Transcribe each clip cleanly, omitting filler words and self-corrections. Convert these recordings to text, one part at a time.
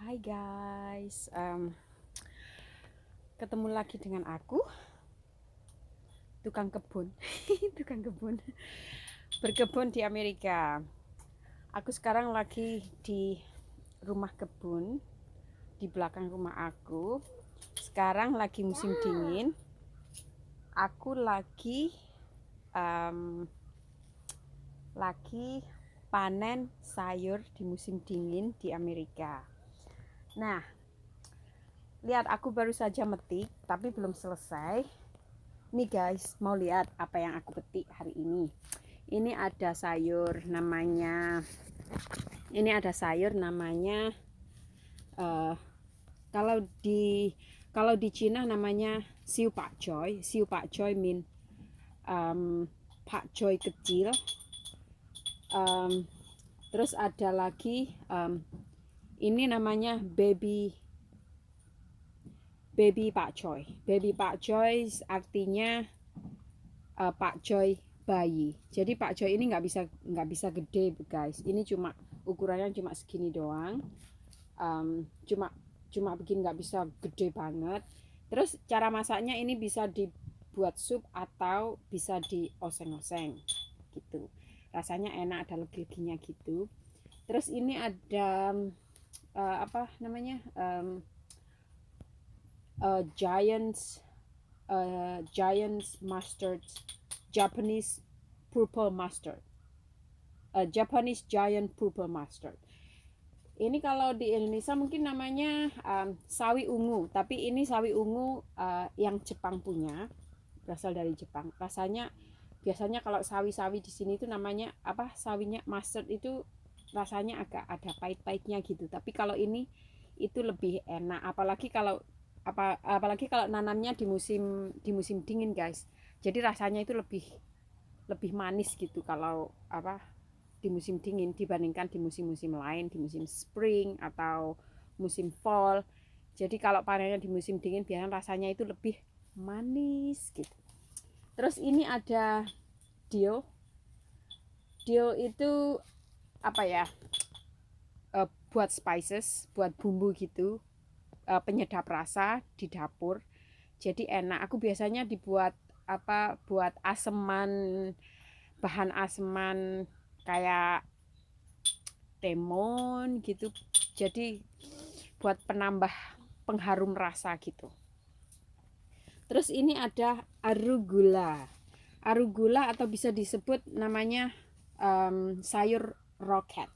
Hai guys, ketemu lagi dengan aku, tukang kebun, tukang kebun, berkebun di Amerika. Aku sekarang lagi di rumah kebun, di belakang rumah aku. Sekarang lagi musim dingin. Aku um, lagi panen sayur di musim dingin di Amerika. Nah, lihat aku baru saja metik, tapi belum selesai. Nih guys, mau lihat apa yang aku petik hari ini. Ini ada sayur namanya, uh, kalau di Cina namanya siu pak choy. Siu pak choy mean pak choy kecil. Terus ada lagi ini namanya baby pak choy. Baby pak choy artinya pak choy bayi. Jadi pak choy ini nggak bisa gede guys. Ini cuma ukurannya cuma segini doang. Cuma bikin nggak bisa gede banget. Terus cara masaknya ini bisa dibuat sup atau bisa dioseng-oseng gitu. Rasanya enak, ada legi-leginya gitu. Terus ini ada apa namanya giants mustard, Japanese purple mustard, Japanese giant purple mustard. Ini kalau di Indonesia mungkin namanya sawi ungu, tapi ini sawi ungu yang Jepang punya, berasal dari Jepang. Rasanya biasanya kalau sawi-sawi di sini itu namanya apa? Sawinya mustard itu rasanya agak ada pahit-pahitnya gitu. Tapi kalau ini itu lebih enak, apalagi kalau nanamnya di musim dingin guys. Jadi rasanya itu lebih manis gitu kalau apa di musim dingin dibandingkan di musim-musim lain, di musim spring atau musim fall. Jadi kalau panennya di musim dingin biasanya rasanya itu lebih manis gitu. Terus ini ada dill. Dill itu apa ya? Buat spices, buat bumbu gitu, penyedap rasa di dapur. Jadi enak. Aku biasanya buat bahan aseman kayak lemon gitu. Jadi buat penambah pengharum rasa gitu. Terus ini ada arugula. Arugula atau bisa disebut namanya sayur rocket.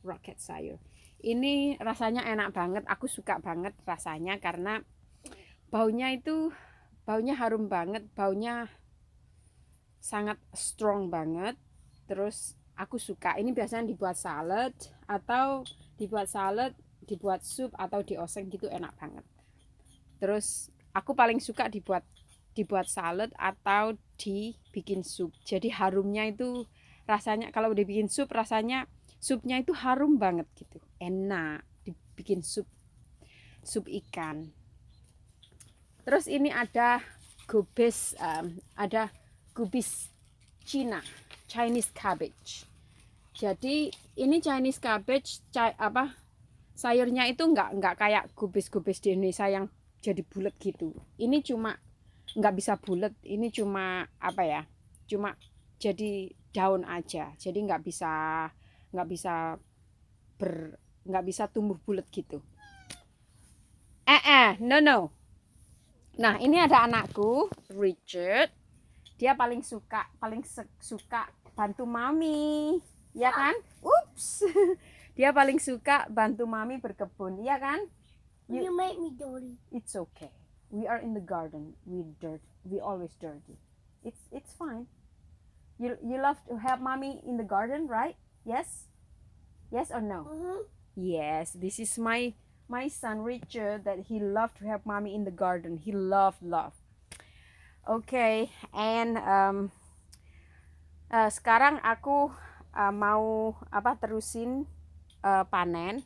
Rocket sayur. Ini rasanya enak banget. Aku suka banget rasanya karena baunya harum banget, baunya sangat strong banget. Terus aku suka. Ini biasanya dibuat salad, dibuat sup atau dioseng gitu, enak banget. Terus aku paling suka dibuat salad atau dibikin sup. Jadi harumnya itu rasanya kalau udah bikin sup rasanya supnya itu harum banget gitu. Enak dibikin sup ikan. Terus ini ada gubis Cina, Chinese cabbage. Jadi ini Chinese cabbage sayurnya itu nggak kayak gubis-gubis di Indonesia yang jadi bulat gitu. Ini cuma nggak bisa bulat, ini cuma apa ya? Cuma jadi daun aja. Jadi nggak bisa nggak bisa tumbuh bulat gitu. No. Nah, ini ada anakku, Richard. Dia paling suka bantu mami, ya kan? Ups. Dia paling suka bantu mami berkebun, ya kan? You make me dirty. It's okay. We are in the garden. We always dirty. It's fine. You love to help mommy in the garden, right? Yes? Yes or no? Yes. This is my son Richard that he loved to help mommy in the garden. He love. Okay, and sekarang aku mau terusin panen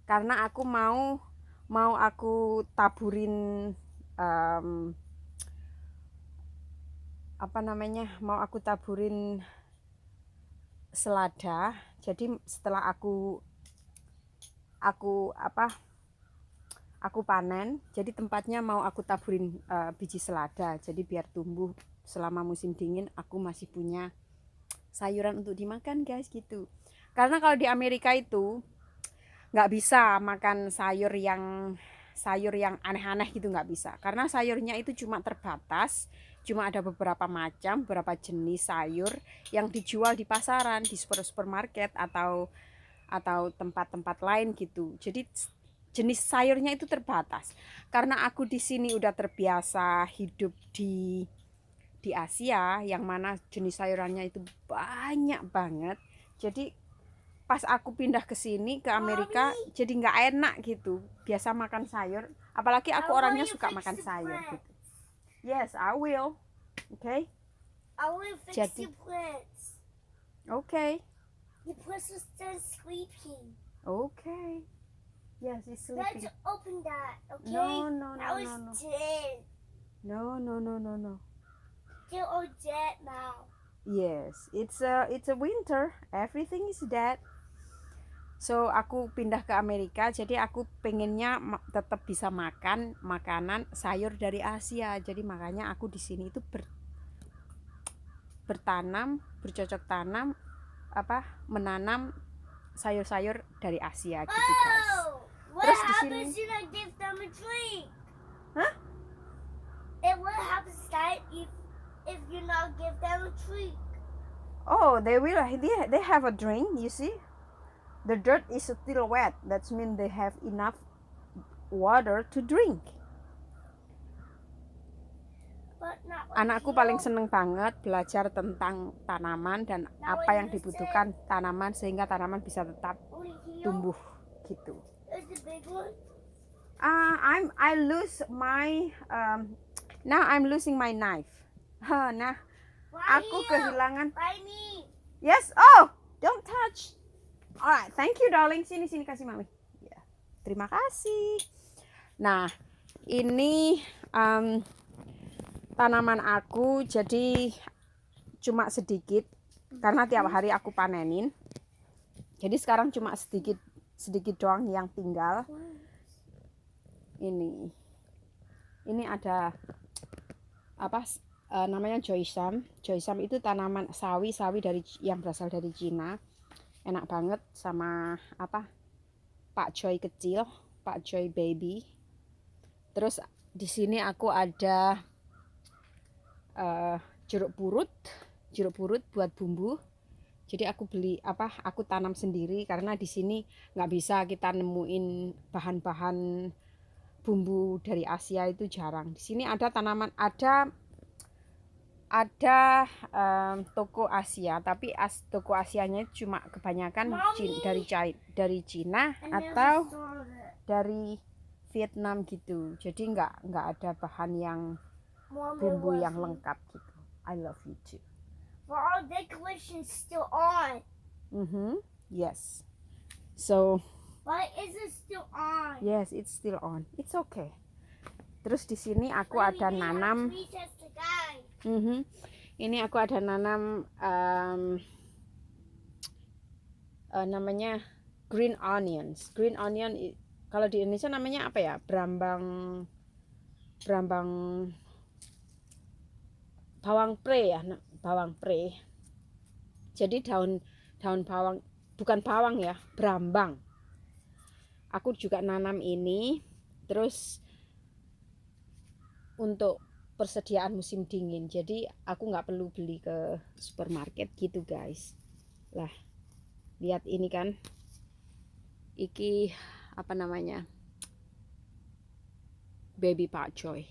karena aku mau aku taburin mau aku taburin selada. Jadi setelah aku aku panen. Jadi tempatnya mau aku taburin biji selada. Jadi biar tumbuh selama musim dingin, aku masih punya sayuran untuk dimakan guys gitu. Karena kalau di Amerika itu nggak bisa makan sayur yang aneh-aneh gitu, nggak bisa. Karena sayurnya itu cuma terbatas, cuma ada beberapa macam, beberapa jenis sayur yang dijual di pasaran, di supermarket atau tempat-tempat lain gitu. Jadi jenis sayurnya itu terbatas. Karena aku di sini udah terbiasa hidup di Asia yang mana jenis sayurannya itu banyak banget. Jadi pas aku pindah ke sini ke Amerika, jadi nggak enak gitu. Biasa makan sayur, apalagi aku orangnya suka makan sayur gitu. Yes, I will. Okay. I will fix your plants. Okay. Your plants are still sleeping. Okay. Yes, it's sleeping. Let's open that, okay? No. Now it's dead. No. They're all dead now. Yes, it's a winter. Everything is dead. So aku pindah ke Amerika, jadi aku pengennya tetap bisa makan makanan sayur dari Asia. Jadi makanya aku di sini itu bercocok tanam menanam sayur-sayur dari Asia gitu guys. What Terus di sini, happens if I give them a drink? hah? And what happens that if you not give them a treat? Oh, they have a drink, you see? The dirt is still wet. That means they have enough water to drink. But not Anakku paling seneng banget belajar tentang tanaman dan apa yang dibutuhkan tanaman sehingga tanaman bisa tetap tumbuh gitu. Is the big one? I lose my now I'm losing my knife. Nah, aku kehilangan. By me. Yes. Oh, don't touch. Alright, thank you darling. Sini kasih mami. Ya, terima kasih. Nah, ini tanaman aku jadi cuma sedikit karena tiap hari aku panenin. Jadi sekarang cuma sedikit doang yang tinggal. Ini ada namanya joysam. Joysam itu tanaman sawi yang berasal dari Cina. Enak banget sama Pak Joy kecil, Pak Joy baby. Terus di sini aku ada jeruk purut buat bumbu. Jadi aku aku tanam sendiri karena di sini nggak bisa kita nemuin bahan-bahan bumbu dari Asia, itu jarang. Di sini ada tanaman, ada toko Asia, tapi toko Asianya cuma kebanyakan dari Cina atau dari Vietnam gitu. Jadi nggak ada bahan yang bumbu yang lengkap gitu. I love you too. For our decoration still on. Yes. So. Why is it still on? Yes, it's still on. It's okay. Terus di sini aku ada nanam. Ini aku ada nanam namanya green onions. Green onion kalau di Indonesia namanya apa ya? Brambang bawang pre ya, bawang pre. Jadi daun bawang, bukan bawang ya, brambang. Aku juga nanam ini. Terus untuk persediaan musim dingin, jadi aku nggak perlu beli ke supermarket gitu guys. Lah, lihat ini kan, iki apa namanya, baby pak choy.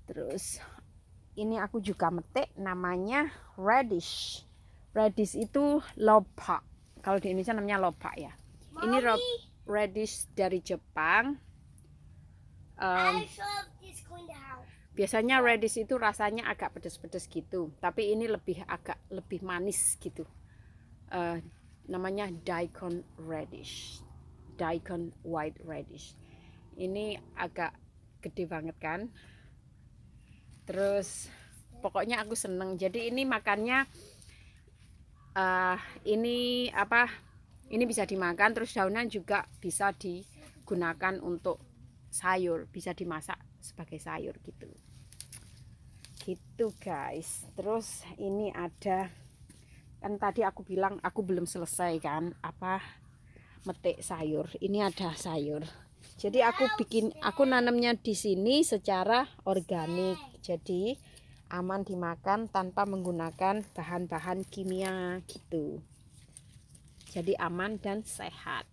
Terus ini aku juga metik namanya radish. Radish itu lopak. Kalau di Indonesia namanya lopak ya. Ini radish dari Jepang. Biasanya radish itu rasanya agak pedas-pedas gitu, tapi ini agak lebih manis gitu. Namanya daikon white radish. Ini agak gede banget kan. Terus pokoknya aku seneng. Jadi ini makannya ini apa? Ini bisa dimakan, terus daunnya juga bisa digunakan untuk sayur, bisa dimasak sebagai sayur gitu. Gitu guys. Terus ini ada, kan tadi aku bilang aku belum selesai kan apa metik sayur. Ini ada sayur. Jadi aku nanamnya di sini secara organik. Jadi aman dimakan tanpa menggunakan bahan-bahan kimia gitu. Jadi aman dan sehat.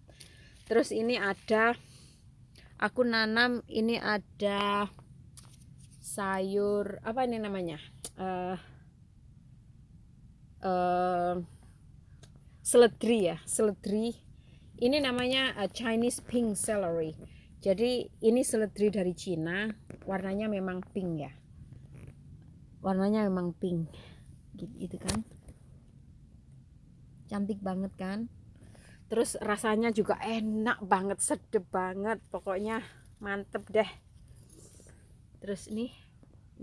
Terus ini ada, aku nanam, ini ada sayur apa ini namanya, seledri ya, seledri. Ini namanya Chinese pink celery. Jadi ini seledri dari Cina, warnanya memang pink ya, warnanya memang pink gitu kan, cantik banget kan. Terus rasanya juga enak banget, sedep banget, pokoknya mantep deh. Terus ini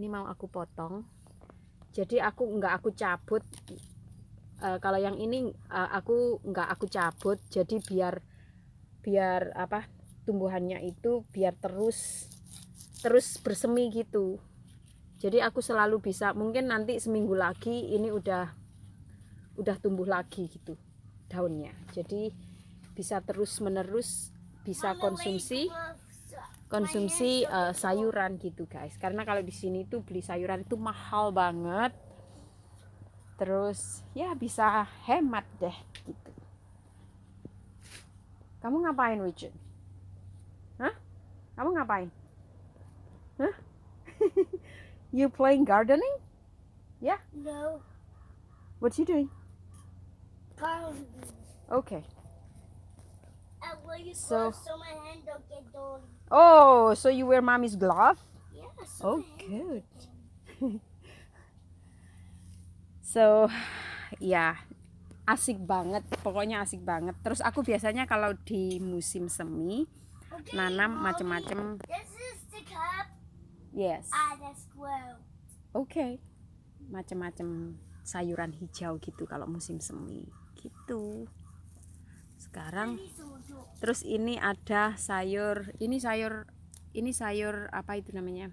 mau aku potong, jadi nggak aku cabut. Kalau yang ini nggak aku cabut, jadi biar apa, tumbuhannya itu biar terus bersemi gitu. Jadi aku selalu bisa, mungkin nanti seminggu lagi ini udah tumbuh lagi gitu daunnya. Jadi bisa terus menerus bisa konsumsi sayuran gitu guys. Karena kalau di sini tuh beli sayuran itu mahal banget. Terus ya bisa hemat deh gitu. Kamu ngapain, Richard? Hah? Kamu ngapain? Hah? You playing gardening? Yeah? No. What you doing? Garden. Okay. And will you So- so my hand don't get dirty? Oh, so you wear mommy's glove? Yes. Oh, good. So, ya asik banget, pokoknya asik banget. Terus aku biasanya kalau di musim semi Okay, nanam Mommy, macam-macam. This is the cup. Yes. That's squirrel. Oke. Macam-macam sayuran hijau gitu kalau musim semi gitu. Sekarang terus ini ada sayur, ini sayur apa itu namanya?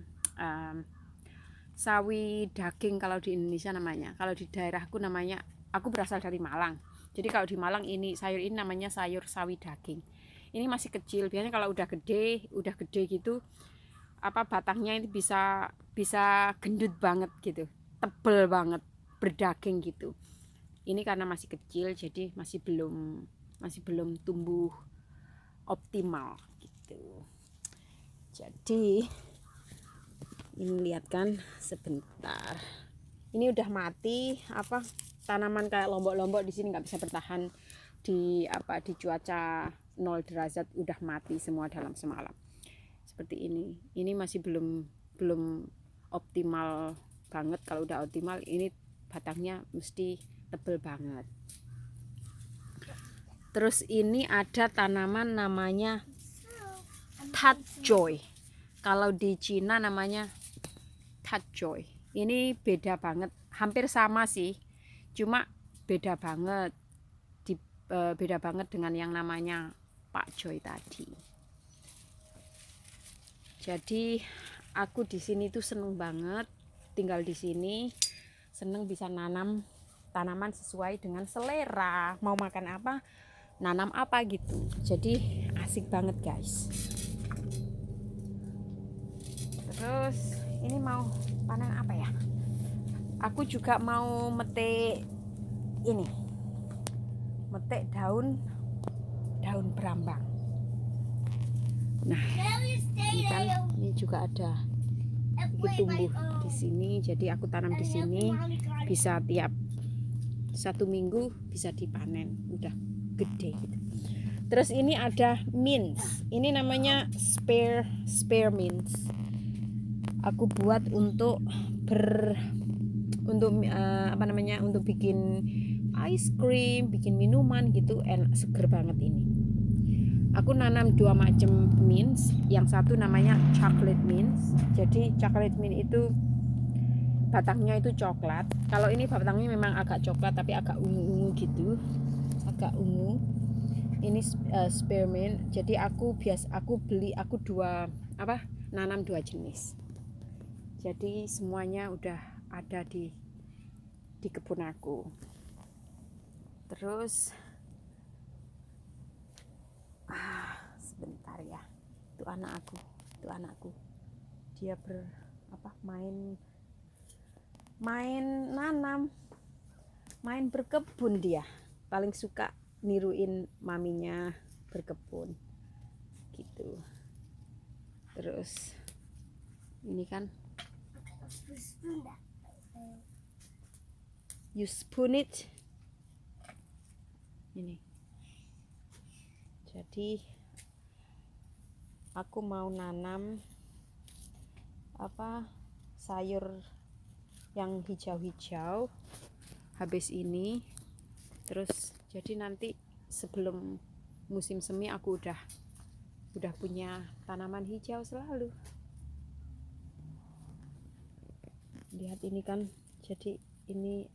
Sawi daging kalau di Indonesia namanya. Kalau di daerahku namanya, aku berasal dari Malang. Jadi kalau di Malang ini sayur ini namanya sayur sawi daging. Ini masih kecil. Biasanya kalau udah gede gitu, apa batangnya itu bisa gendut banget gitu, tebel banget, berdaging gitu. Ini karena masih kecil, jadi masih belum tumbuh optimal gitu. Jadi ini lihat kan sebentar, ini udah mati, apa tanaman kayak lombok-lombok di sini nggak bisa bertahan di cuaca 0 derajat, udah mati semua dalam semalam. Seperti ini masih belum optimal banget. Kalau udah optimal ini batangnya mesti tebel banget. Terus ini ada tanaman namanya tatjoy. Kalau di Cina namanya tatjoy. Ini beda banget, hampir sama sih, cuma beda banget. Beda banget dengan yang namanya Pak Joy tadi. Jadi aku di sini tuh seneng banget tinggal di sini, seneng bisa nanam tanaman sesuai dengan selera, mau makan apa nanam apa gitu. Jadi asik banget guys. Terus ini mau panen apa ya? Aku juga mau metik daun berambang. Nah, ini kan ini juga ada tumbuh di sini. Jadi aku tanam di sini, bisa tiap 1 minggu bisa dipanen, udah gede gitu. Terus ini ada mince. Ini namanya spear mince. Aku buat untuk untuk bikin ice cream, bikin minuman gitu, enak, seger banget ini. Aku nanam 2 macam mince. Yang satu namanya chocolate mince. Jadi chocolate mince itu batangnya itu coklat. Kalau ini batangnya memang agak coklat tapi agak ungu-ungu gitu, agak ungu. Ini spearmint. Jadi aku nanam dua jenis. Jadi semuanya udah ada di kebun aku. Terus sebentar ya. Itu anakku. Dia main nanam, main berkebun. Dia paling suka niruin maminya berkebun gitu. Terus ini kan you spoon it ini. Jadi aku mau nanam sayur yang hijau-hijau habis ini. Terus jadi nanti sebelum musim semi aku udah punya tanaman hijau selalu. Lihat ini kan, jadi ini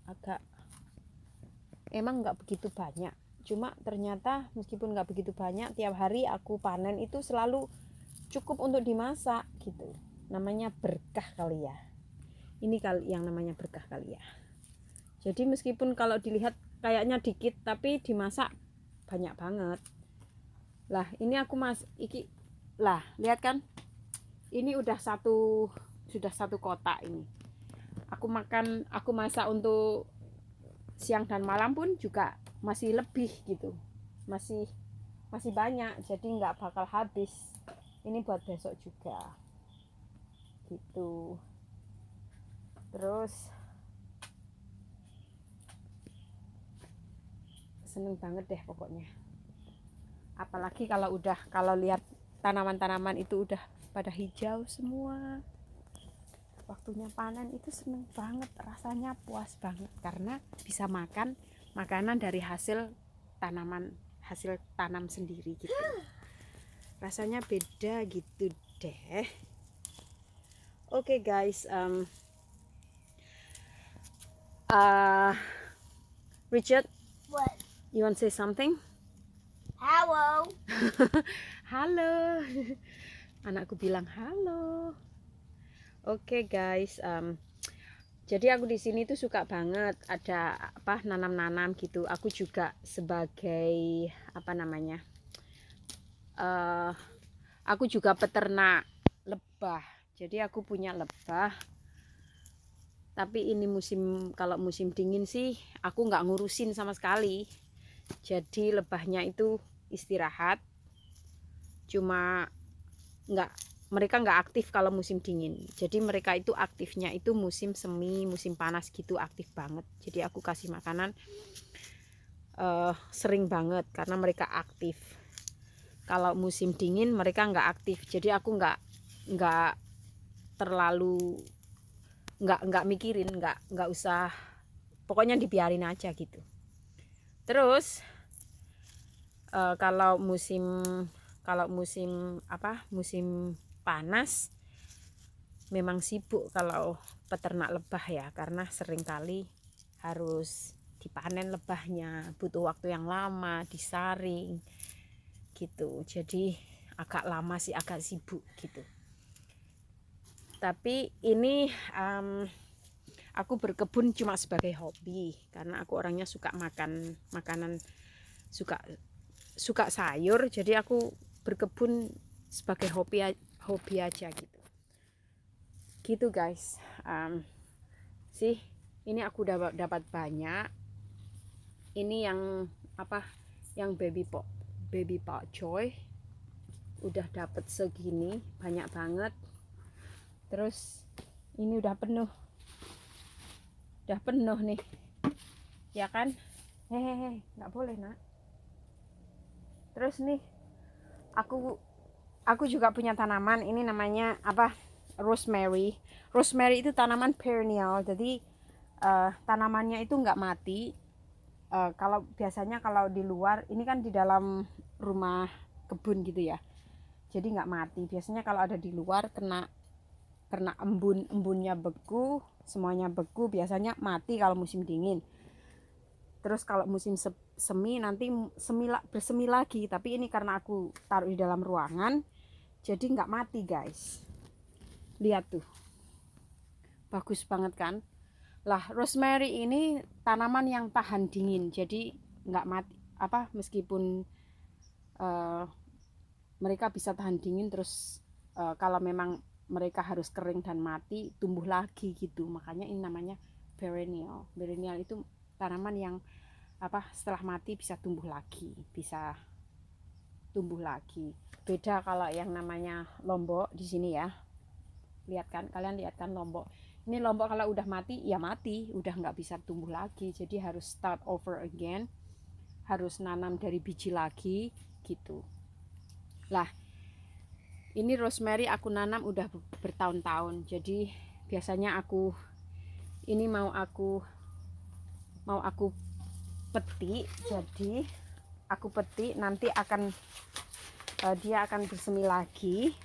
emang nggak begitu banyak, cuma ternyata meskipun nggak begitu banyak, tiap hari aku panen itu selalu cukup untuk dimasak gitu. Namanya berkah kali ya, ini kali yang namanya berkah kali ya. Jadi meskipun kalau dilihat kayaknya dikit, tapi dimasak banyak banget. Lah ini aku lihat kan, ini sudah satu kotak ini. Aku masak untuk siang dan malam pun juga masih lebih gitu, masih banyak, jadi nggak bakal habis. Ini buat besok juga gitu. Terus seneng banget deh pokoknya, apalagi kalau lihat tanaman-tanaman itu udah pada hijau semua. Waktunya panen itu seneng banget, rasanya puas banget karena bisa makan makanan dari hasil tanam sendiri gitu. Rasanya beda gitu deh. Oke, guys, Richard, What? you want to say something? Hello. Halo. Anakku bilang halo. Oke, guys, jadi aku di sini tuh suka banget ada nanam-nanam gitu. Aku juga sebagai aku juga peternak lebah. Jadi aku punya lebah. Tapi ini kalau musim dingin sih aku nggak ngurusin sama sekali. Jadi lebahnya itu istirahat. Cuma mereka nggak aktif kalau musim dingin. Jadi mereka itu aktifnya itu musim semi, musim panas gitu, aktif banget. Jadi aku kasih makanan sering banget karena mereka aktif. Kalau musim dingin mereka nggak aktif. Jadi aku nggak terlalu nggak mikirin, nggak usah, pokoknya dibiarin aja gitu. Terus kalau musim panas memang sibuk kalau peternak lebah ya, karena seringkali harus dipanen lebahnya, butuh waktu yang lama, disaring gitu. Jadi agak lama sih, agak sibuk gitu. Tapi ini aku berkebun cuma sebagai hobi karena aku orangnya suka makan makanan, suka sayur. Jadi aku berkebun sebagai hobi aja gitu guys. Ini aku dapat banyak. Ini yang baby pak choy udah dapat segini banyak banget. Terus ini udah penuh nih ya kan. Hehehe, nggak boleh nak. Terus nih aku juga punya tanaman, ini namanya rosemary. Rosemary itu tanaman perennial, jadi tanamannya itu nggak mati. Kalau biasanya kalau di luar, ini kan di dalam rumah kebun gitu ya, jadi nggak mati. Biasanya kalau ada di luar kena embunnya beku, semuanya beku, biasanya mati kalau musim dingin. Terus kalau musim semi nanti bersemi lagi, tapi ini karena aku taruh di dalam ruangan jadi nggak mati guys. Lihat tuh, bagus banget kan. Lah rosemary ini tanaman yang tahan dingin, jadi nggak mati meskipun mereka bisa tahan dingin, terus kalau memang mereka harus kering dan mati, tumbuh lagi gitu. Makanya ini namanya perennial. Perennial itu tanaman yang setelah mati bisa tumbuh lagi, beda kalau yang namanya lombok di sini ya. Lihat kan, kalian lihat kan lombok ini, lombok kalau udah mati ya mati, udah nggak bisa tumbuh lagi, jadi harus start over again, harus nanam dari biji lagi gitu. Lah ini rosemary aku nanam udah bertahun-tahun, jadi biasanya ini mau aku petik, jadi aku petik nanti dia akan bersemi lagi,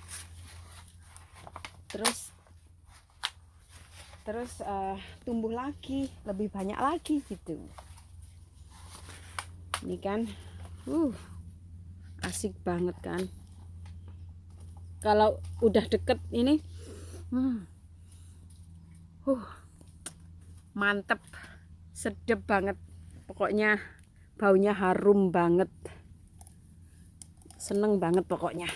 terus tumbuh lagi lebih banyak lagi gitu. Ini kan asik banget kan kalau udah deket ini. Mantep, sedep banget pokoknya, baunya harum banget, seneng banget pokoknya.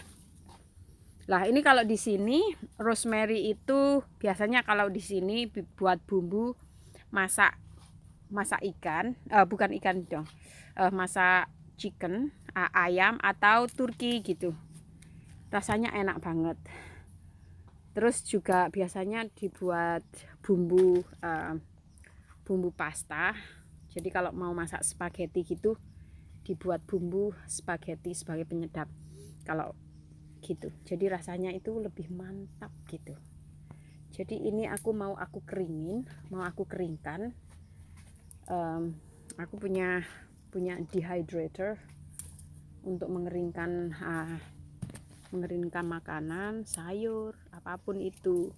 Lah ini kalau di sini rosemary itu biasanya kalau di sini buat bumbu masak ikan, bukan ikan dong, masak chicken, ayam atau turki gitu, rasanya enak banget. Terus juga biasanya dibuat bumbu pasta. Jadi kalau mau masak spaghetti gitu, dibuat bumbu spaghetti sebagai penyedap kalau gitu. Jadi rasanya itu lebih mantap gitu. Jadi ini mau aku keringkan. Aku punya dehydrator untuk mengeringkan makanan, sayur, apapun itu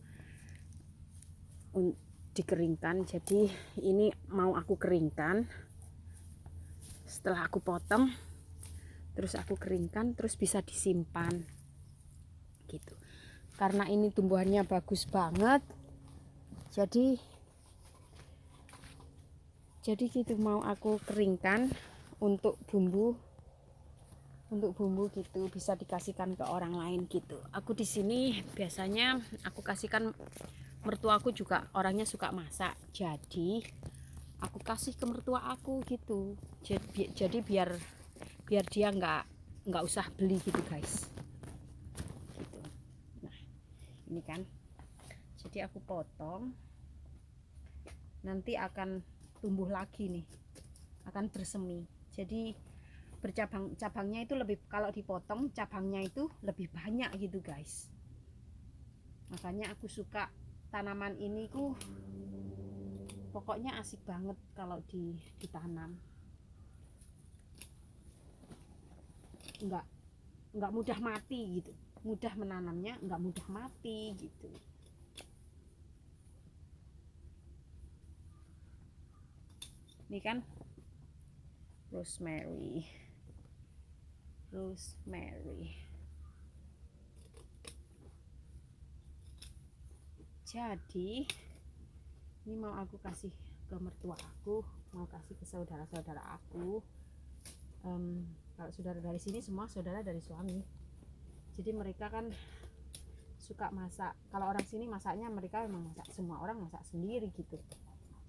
dikeringkan. Jadi ini mau aku keringkan, setelah aku potong terus aku keringkan, terus bisa disimpan gitu. Karena ini tumbuhannya bagus banget, jadi gitu mau aku keringkan untuk bumbu gitu, bisa dikasihkan ke orang lain gitu. Aku di sini biasanya aku kasihkan, mertuaku juga orangnya suka masak, jadi aku kasih ke mertua aku gitu. Jadi biar dia nggak usah beli gitu guys gitu. Nah ini kan, jadi aku potong, nanti akan tumbuh lagi nih, akan bersemi. Jadi cabangnya itu lebih, kalau dipotong cabangnya itu lebih banyak gitu guys. Makanya aku suka tanaman ini pokoknya asik banget kalau ditanam. Enggak mudah mati gitu, mudah menanamnya, enggak mudah mati gitu. Ini kan rosemary. Jadi ini mau aku kasih ke mertua aku, mau kasih ke saudara-saudara aku. Kalau saudara dari sini semua saudara dari suami, jadi mereka kan suka masak. Kalau orang sini masaknya mereka memang masak, semua orang masak sendiri gitu.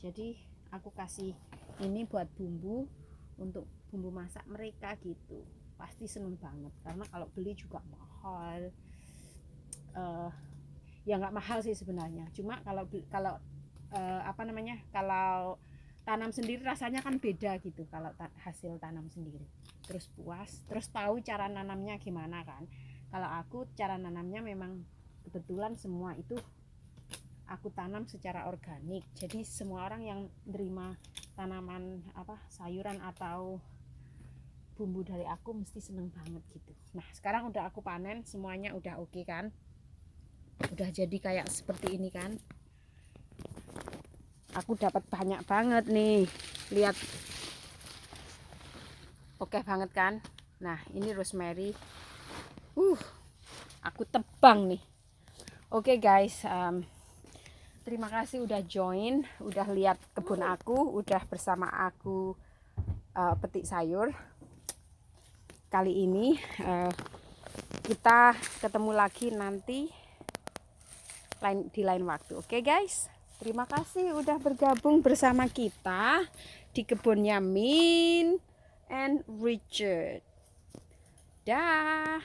Jadi aku kasih ini buat bumbu, untuk bumbu masak mereka gitu. Pasti seneng banget, karena kalau beli juga mahal. Ya nggak mahal sih sebenarnya, cuma kalau kalau tanam sendiri rasanya kan beda gitu. Kalau hasil tanam sendiri, terus puas, terus tahu cara nanamnya gimana kan. Kalau aku cara nanamnya memang kebetulan semua itu aku tanam secara organik, jadi semua orang yang terima tanaman sayuran atau bumbu dari aku mesti seneng banget gitu. Nah sekarang udah aku panen, semuanya udah oke kan, udah jadi kayak seperti ini kan. Aku dapat banyak banget nih. Lihat. Oke banget kan? Nah, ini rosemary. Aku tebang nih. Oke guys, terima kasih udah join, udah lihat kebun aku, udah bersama aku petik sayur. Kali ini kita ketemu lagi nanti di lain waktu. Oke guys, terima kasih udah bergabung bersama kita di kebunnya Min and Richard. Dah.